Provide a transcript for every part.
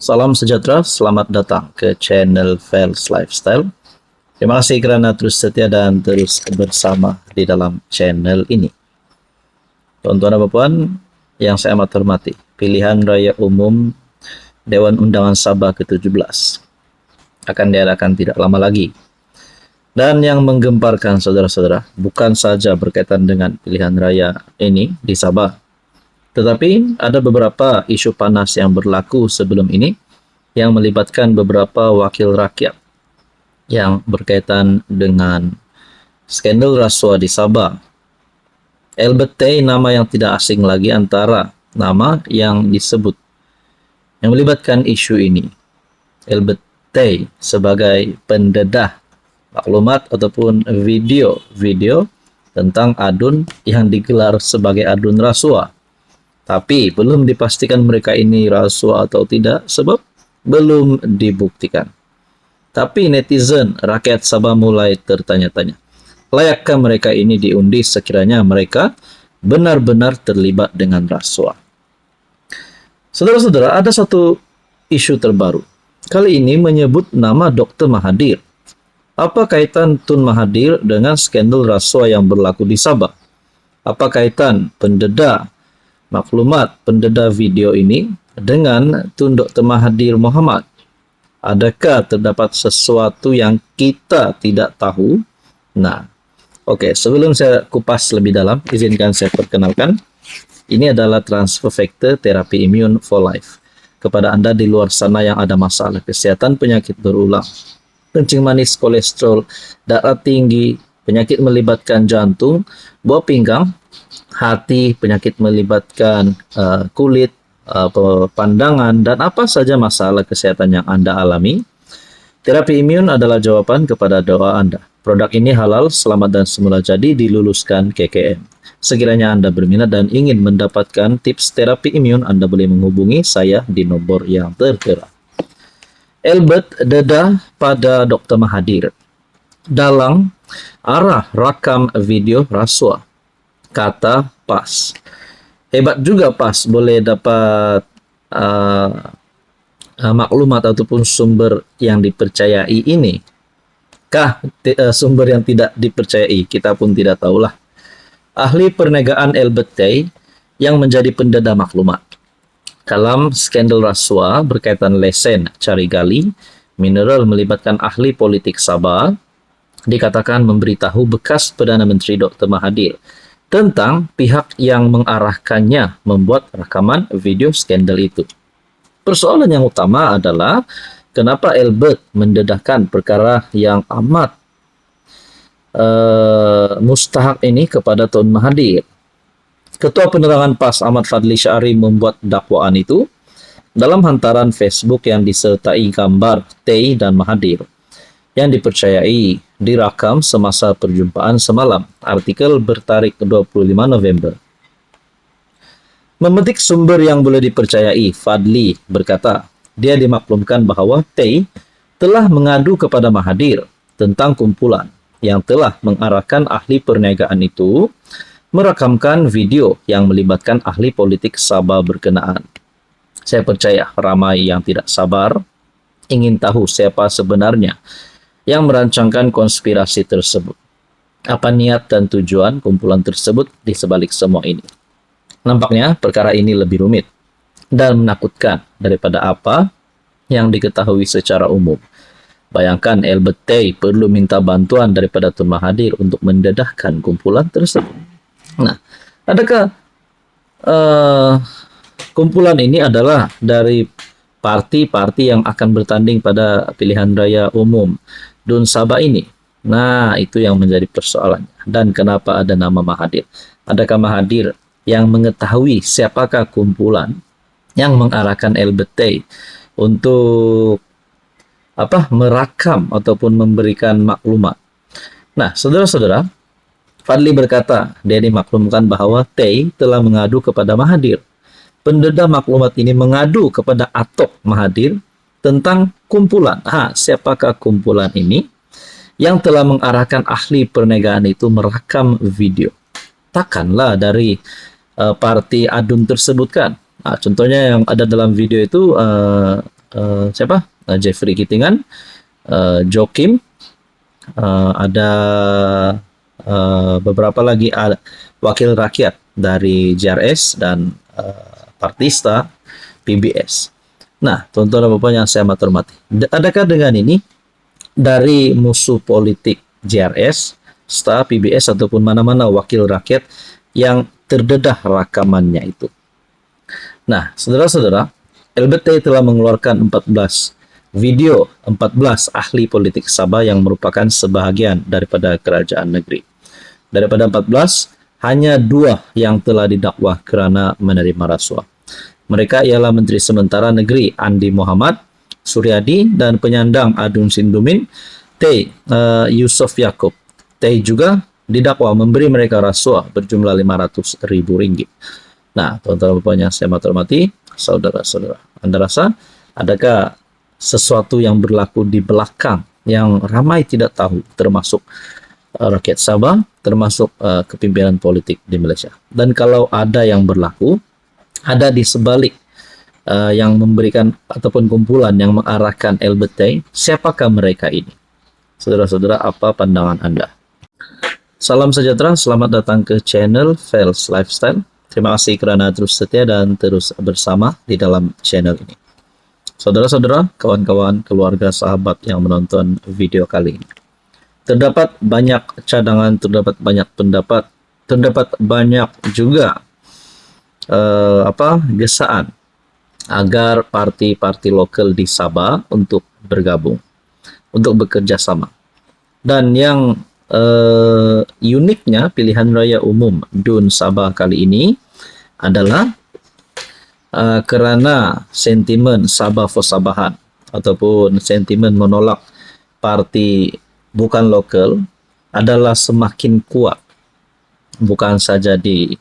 Salam sejahtera, selamat datang ke channel Fels Lifestyle. Terima kasih kerana terus setia dan terus bersama di dalam channel ini. Tuan-tuan dan puan yang saya amat hormati, pilihan raya umum Dewan Undangan Sabah ke-17 akan diadakan tidak lama lagi. Dan yang menggemparkan saudara-saudara bukan saja berkaitan dengan pilihan raya ini di Sabah, tetapi ada beberapa isu panas yang berlaku sebelum ini yang melibatkan beberapa wakil rakyat yang berkaitan dengan skandal rasuah di Sabah. LBT nama yang tidak asing lagi antara nama yang disebut yang melibatkan isu ini. LBT sebagai pendedah maklumat ataupun video tentang adun yang digelar sebagai adun rasuah. Tapi belum dipastikan mereka ini rasuah atau tidak sebab belum dibuktikan. Tapi netizen rakyat Sabah mulai tertanya-tanya, layakkah mereka ini diundi sekiranya mereka benar-benar terlibat dengan rasuah? Saudara-saudara, ada satu isu terbaru. Kali ini menyebut nama Dr. Mahathir. Apa kaitan Tun Mahathir dengan skandal rasuah yang berlaku di Sabah? Apa kaitan pendedah maklumat pendedah video ini dengan Tun Dr. Mahathir Mohamad? Adakah terdapat sesuatu yang kita tidak tahu? Nah, oke, sebelum saya kupas lebih dalam, izinkan saya perkenalkan. Ini adalah transfer factor terapi imun for life. Kepada Anda di luar sana yang ada masalah kesehatan, penyakit berulang, kencing manis, kolesterol, darah tinggi, penyakit melibatkan jantung, buah pinggang, hati, penyakit melibatkan kulit, pandangan, dan apa saja masalah kesehatan yang Anda alami, terapi imun adalah jawaban kepada doa Anda. Produk ini halal, selamat dan semula jadi diluluskan KKM. Sekiranya Anda berminat dan ingin mendapatkan tips terapi imun, Anda boleh menghubungi saya di nomor yang tertera. Elbet dedah pada Dr. Mahathir dalam arah rakam video rasuah, kata PAS. Hebat juga PAS boleh dapat maklumat ataupun sumber yang dipercayai ini. Kah sumber yang tidak dipercayai? Kita pun tidak tahulah. Ahli perniagaan LBT yang menjadi pendedah maklumat dalam skandal rasuah berkaitan lesen cari gali mineral melibatkan ahli politik Sabah, dikatakan memberitahu bekas Perdana Menteri Dr. Mahathir tentang pihak yang mengarahkannya membuat rekaman video skandal itu. Persoalan yang utama adalah kenapa Elbert mendedahkan perkara yang amat mustahak ini kepada Tun Mahathir. Ketua Penerangan PAS Ahmad Fadli Syari membuat dakwaan itu dalam hantaran Facebook yang disertai gambar Tay dan Mahathir yang dipercayai direkam semasa perjumpaan semalam. Artikel bertarikh 25 November. Memetik sumber yang boleh dipercayai, Fadli berkata, dia dimaklumkan bahawa Tay telah mengadu kepada Mahathir tentang kumpulan yang telah mengarahkan ahli perniagaan itu merakamkan video yang melibatkan ahli politik Sabah berkenaan. Saya percaya ramai yang tidak sabar ingin tahu siapa sebenarnya yang merancangkan konspirasi tersebut. Apa niat dan tujuan kumpulan tersebut di sebalik semua ini? Nampaknya perkara ini lebih rumit dan menakutkan daripada apa yang diketahui secara umum. Bayangkan LBT perlu minta bantuan daripada Tun Mahathir untuk mendedahkan kumpulan tersebut. Nah, adakah kumpulan ini adalah dari parti-parti yang akan bertanding pada pilihan raya umum DUN Sabah ini? Nah, itu yang menjadi persoalannya. Dan kenapa ada nama Mahathir? Adakah Mahathir yang mengetahui siapakah kumpulan yang mengarahkan LBT untuk merakam ataupun memberikan maklumat? Nah, saudara-saudara, Fadli berkata, dia dimaklumkan bahawa Tay telah mengadu kepada Mahathir. Pendedah maklumat ini mengadu kepada Atok Mahathir tentang kumpulan. Siapakah kumpulan ini yang telah mengarahkan ahli perniagaan itu merakam video? takkanlah dari parti ADUN tersebut kan. Nah, contohnya yang ada dalam video itu siapa? Jeffrey Kitingan, Jokim, ada beberapa lagi wakil rakyat dari JRS dan Partista PBS. Nah, tuan-tuan dan puan yang saya hormati, adakah dengan ini dari musuh politik JRS, STA, PBS ataupun mana-mana wakil rakyat yang terdedah rakamannya itu? Nah, saudara-saudara, LBT telah mengeluarkan 14 video 14 ahli politik Sabah yang merupakan sebahagian daripada kerajaan negeri. Daripada 14, hanya 2 yang telah didakwa kerana menerima rasuah. Mereka ialah Menteri Sementara Negeri Andi Muhammad Suryadi dan penyandang Adun Sindumin Yusof Yaakob. Juga didakwa memberi mereka rasuah berjumlah RM500,000. Nah, tuan-tuan dan puan yang saya hormati, saudara-saudara, Anda rasa adakah sesuatu yang berlaku di belakang yang ramai tidak tahu, termasuk rakyat Sabah, termasuk kepimpinan politik di Malaysia? Dan kalau ada yang berlaku, ada di sebalik yang memberikan ataupun kumpulan yang mengarahkan LBT, siapakah mereka ini? Saudara-saudara, apa pandangan Anda? Salam sejahtera, selamat datang ke channel Fels Lifestyle. Terima kasih kerana terus setia dan terus bersama di dalam channel ini. Saudara-saudara, kawan-kawan, keluarga, sahabat yang menonton video kali ini, terdapat banyak cadangan, terdapat banyak pendapat, terdapat banyak juga gesaan agar parti-parti lokal di Sabah untuk bergabung, untuk bekerja sama. Dan yang uniknya, pilihan raya umum DUN Sabah kali ini adalah kerana sentimen Sabah for Sabahan ataupun sentimen menolak parti bukan lokal adalah semakin kuat, bukan saja di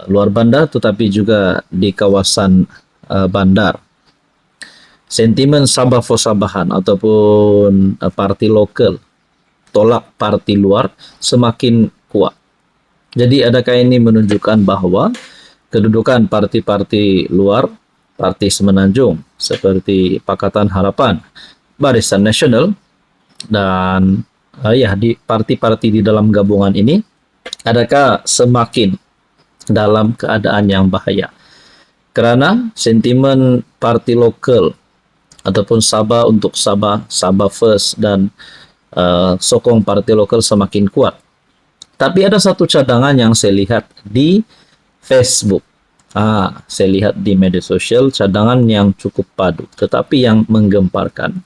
luar bandar tetapi juga di kawasan bandar. Sentimen Sabah for Sabahan ataupun parti lokal tolak parti luar semakin kuat. Jadi adakah ini menunjukkan bahawa kedudukan parti-parti luar, parti Semenanjung seperti Pakatan Harapan, Barisan Nasional dan di parti-parti di dalam gabungan ini, adakah semakin dalam keadaan yang bahaya? Kerana sentimen parti lokal ataupun Sabah untuk Sabah, Sabah First dan sokong parti lokal semakin kuat. Tapi ada satu cadangan yang saya lihat di Facebook. Saya lihat di media sosial cadangan yang cukup padu, tetapi yang menggemparkan.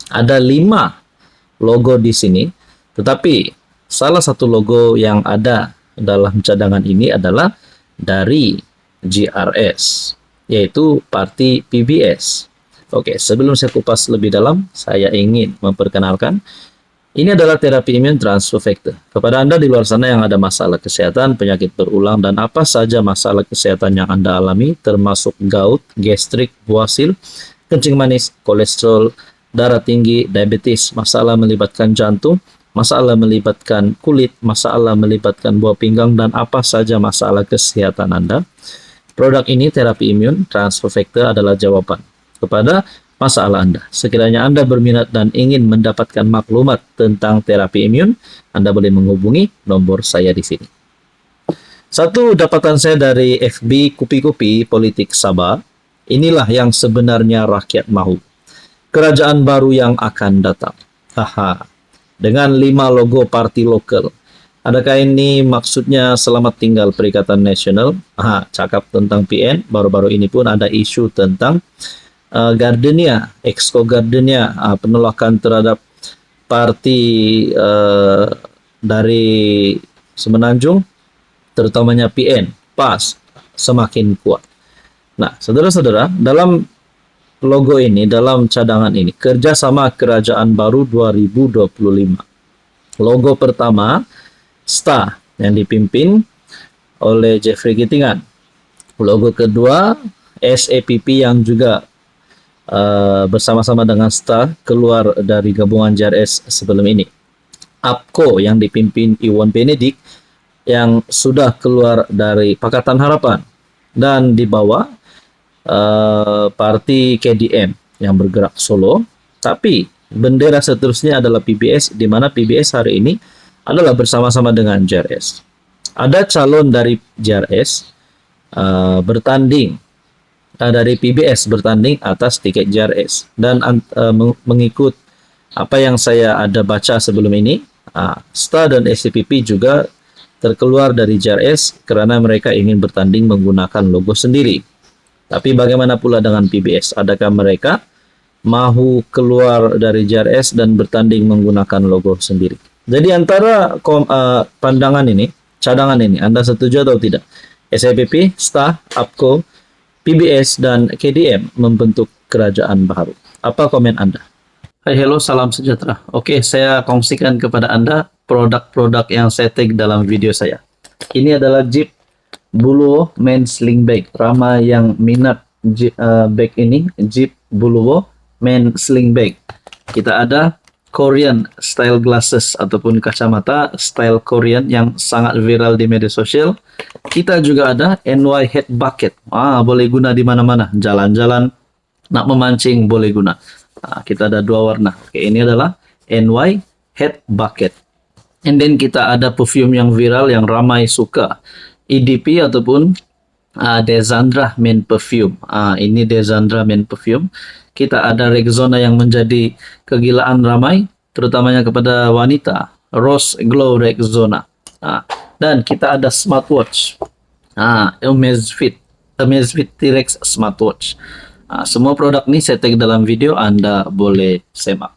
Ada 5 logo di sini, tetapi salah satu logo yang ada dalam cadangan ini adalah dari JRS, yaitu parti PBS. Oke, sebelum saya kupas lebih dalam, saya ingin memperkenalkan ini adalah terapi imun transfer factor. Kepada Anda di luar sana yang ada masalah kesehatan, penyakit berulang, dan apa saja masalah kesehatan yang Anda alami, termasuk gout, gastrik, buasil, kencing manis, kolesterol, darah tinggi, diabetes, masalah melibatkan jantung, masalah melibatkan kulit, masalah melibatkan buah pinggang, dan apa saja masalah kesehatan Anda. Produk ini, terapi imun transfer factor, adalah jawaban kepada masalah Anda. Sekiranya Anda berminat dan ingin mendapatkan maklumat tentang terapi imun, Anda boleh menghubungi nombor saya di sini. Satu dapatan saya dari FB Kupi-Kupi Politik Sabah, inilah yang sebenarnya rakyat mahu. Kerajaan baru yang akan datang. Dengan 5 logo parti lokal. Adakah ini maksudnya selamat tinggal Perikatan Nasional? Cakap tentang PN, baru-baru ini pun ada isu tentang Gardenia, Exco Gardenia, penolakan terhadap parti dari Semenanjung, terutamanya PN, PAS, semakin kuat. Nah, saudara-saudara, dalam logo ini, dalam cadangan ini, kerjasama kerajaan baru 2025. Logo pertama, STA, yang dipimpin oleh Jeffrey Kitingan. Logo kedua, SAPP yang juga bersama-sama dengan STA keluar dari gabungan JRS sebelum ini. APCO yang dipimpin Iwan Benedik yang sudah keluar dari Pakatan Harapan, dan di bawah parti KDM yang bergerak solo. Tapi bendera seterusnya adalah PBS, di mana PBS hari ini adalah bersama-sama dengan JRS. Ada calon dari JRS bertanding dari PBS bertanding atas tiket JRS, dan mengikut apa yang saya ada baca sebelum ini, STA dan SCPP juga terkeluar dari JRS karena mereka ingin bertanding menggunakan logo sendiri. Tapi bagaimana pula dengan PBS? Adakah mereka mahu keluar dari JRS dan bertanding menggunakan logo sendiri? Jadi antara pandangan ini, cadangan ini, Anda setuju atau tidak? SCPP, STA, APCO, PBS, dan KDM membentuk kerajaan baru. Apa komen Anda? Hai, hello, salam sejahtera. Oke, saya kongsikan kepada Anda produk-produk yang saya tag dalam video saya. Ini adalah Jeep Buluwo Men Sling Bag. Ramai yang minat bag ini, Jeep Buluwo Men Sling Bag. Kita ada Korean style glasses ataupun kacamata style Korean yang sangat viral di media sosial. Kita juga ada NY Head Bucket. Boleh guna di mana-mana. Jalan-jalan, nak memancing boleh guna. Kita ada dua warna. Oke, ini adalah NY Head Bucket. And then kita ada perfume yang viral yang ramai suka. EDP ataupun Desandra Men Perfume. Ini Desandra Men Perfume. Kita ada Rexona yang menjadi kegilaan ramai, terutamanya kepada wanita. Rose Glow Rexona. Dan kita ada smartwatch. Amazfit T-Rex Smartwatch. Semua produk ini saya tag dalam video, Anda boleh semak.